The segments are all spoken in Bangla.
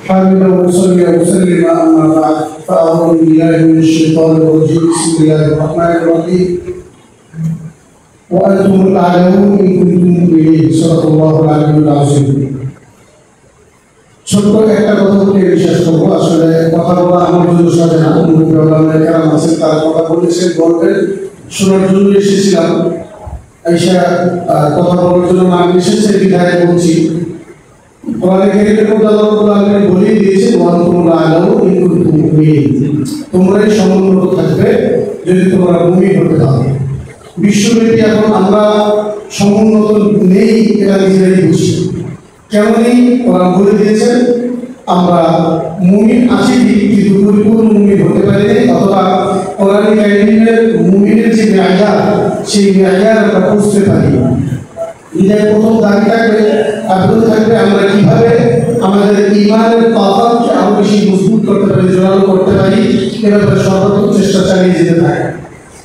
حامدا وصلي وسلم اما بعد فاعوذ بالله من الشيطان الرجيم بسم الله الرحمن الرحيم وانتم الاعلمون ان كنتم مؤمنين صدق الله العلي العظيم ছোট্ট একটা কথা বলে বিশ্বাস করবো আসলে কথা বলা আমার জন্য সাজে না কারণ আছে তারা কথা বলেছেন গল্পের শোনার জন্য এসেছিলাম আইসা কথা বলার জন্য নাম এসেছে বিধায় বলছি কোরআনে কারীমের মধ্যে আল্লাহ রাব্বুল আলামিন বলে দিয়েছেন ওয়ান্তুমুল আলাউ ইন কুনতুম মুমিনিন তোমরাই সমুন্নত থাকবে যদি তোমরা মুমিন হতে পারো বিশ্বব্যাপী এখন আমরা সমুন্নত নেই এটা নিজেরাই বুঝি কেমনই কোরআন বলে দিয়েছেন আমরা মুমিন আছি কিন্তু পরিপূর্ণ মুমিন হতে পারি নাই অথবা কোরআনে কারীমের মুমিনের যে মেয়াদ সেই মেয়াদ আমরা বুঝতে পারি এর প্রথম দাবি থাকবে আবেদন থাকবে আমরা কিভাবে আমাদের ঈমানের পাওয়ারকে আরো বেশি মজবুত করতে পারি জোরালো করতে পারি এ ব্যাপারে সর্বোত্তম চেষ্টা চালিয়ে যেতে থাকে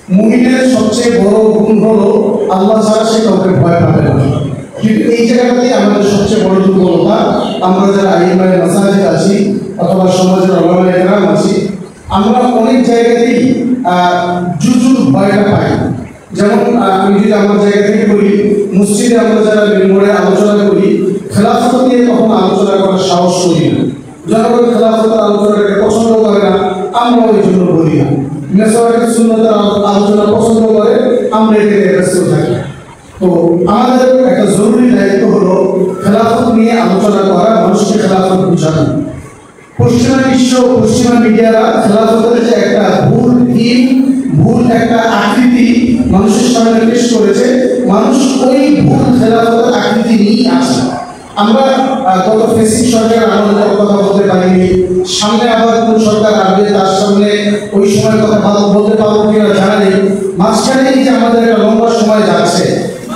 মুমিনের সবচেয়ে বড় গুণ হলো আল্লাহ ছাড়া সে কাউকে ভয় পাবে না কিন্তু এই জায়গাটাতে আমাদের সবচেয়ে বড় দুর্বলতা আমরা যারা আইমায়ে মাসাজিদ আছি অথবা সমাজের ওলামায়ে কেরাম আছি আমরা অনেক জায়গাতেই জুজুর ভয়টা পাই যেমন আমি যদি আমার জায়গা থেকে বলি মসজিদে আমরা যারা মোড়ে আলোচনা করি খেলাফত নিয়ে কখনো আলোচনা করার সাহস করি না জনগণ খেলাফতের আলোচনাটাকে পছন্দ করে না আমরা ওই জন্য বলি না মেসাওয়াকে সুন্নতের আলোচনা পছন্দ করে আমরা এটাকে ব্যস্ত থাকি তো আমাদের একটা জরুরি দায়িত্ব হলো খেলাফত নিয়ে আলোচনা করা মানুষকে খেলাফত বোঝানো পশ্চিমা বিশ্ব পশ্চিমা মিডিয়ারা খেলাফতের যে একটা ভুল দিন ভুল একটা আকৃতি মানুষের সামনে পেশ করেছে মানুষ ওই ভুল খেলাফতের আকৃতি নিয়ে আছে আমরা গত ফেসিক সরকার আমাদের কথা বলতে পারিনি সামনে আবার কোন সরকার আসবে তার সামনে ওই সময় কথা বলতে পারবো কিনা জানা নেই মাঝখানে এই যে আমাদের একটা লম্বা সময় যাচ্ছে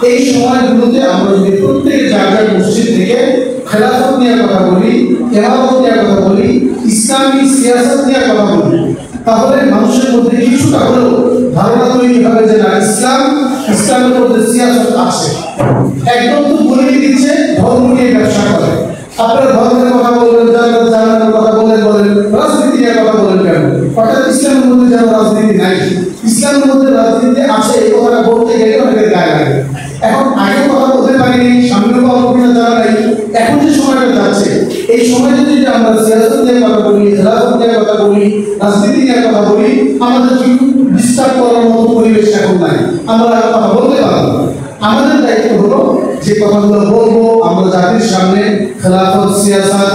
এই সময়গুলোতে আমরা যদি প্রত্যেক জায়গায় মসজিদ থেকে খেলাফত নিয়ে কথা বলি ইমামত নিয়ে কথা বলি ইসলামী সিয়াসত নিয়ে কথা বলি তাহলে মানুষের মধ্যে কিছুটা হলেও ধারণা তৈরি হবে যে না ইসলামের মধ্যে সিয়াসত আছে একদম তো বলে দিচ্ছে ধর্ম নিয়ে ব্যবসা করে আপনার ধর্মের কথা বলবেন জানানোর কথা বলেন রাজনীতি নিয়ে কথা বলেন কেন অর্থাৎ ইসলামের মধ্যে যেন রাজনীতি নাই ইসলামের মধ্যে রাজনীতি আছে এই কথাটা বলতে গেলে অনেকের গায়ে লাগে এখন আগে কথা বলতে পারিনি সামনে কথা জানা নাই এখন যে সময়টা যাচ্ছে এই সময় যদি আমরা সিয়াসত নিয়ে কথা বলি খেলাফত নিয়ে কথা বলি রাজনীতি নিয়ে কথা বলি আমাদের কিন্তু ডিস্টার্ব করার মতো পরিবেশ এখন নাই আমরা কথা বলতে পারবো আমাদের দায়িত্ব হলো যে কথাগুলো বলবো আমরা জাতির সামনে খেলাফত সিয়াসত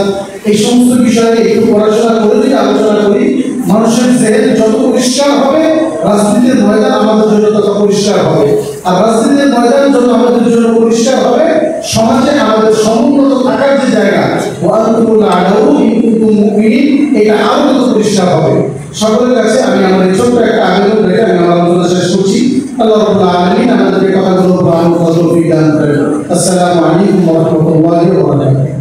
এই সমস্ত বিষয়ে একটু পড়াশোনা করে যদি আলোচনা করি মানুষের জেহেন যত পরিষ্কার হবে রাজনীতির ময়দান আমাদের জন্য তত পরিষ্কার হবে আর রাজনীতির ময়দান যত আমাদের জন্য পরিষ্কার হবে সমাজে আমাদের সমুন্নত থাকার যে জায়গা ওয়ান্তুমুল আলাউ ইন কুনতুম মুমিনিন এটা আরো তত পরিষ্কার হবে সকলের কাছে আমি আমার ছোট্ট একটা আবেদন রেখে আমি আমার আলোচনা শেষ করছি আল্লাহ রাব্বুল আলামিন আমাদের কথাগুলো ভালো তৌফিক দান করেন আসসালামু আলাইকুম ওয়া রাহমাতুল্লাহি ওয়া বারাকাতুহু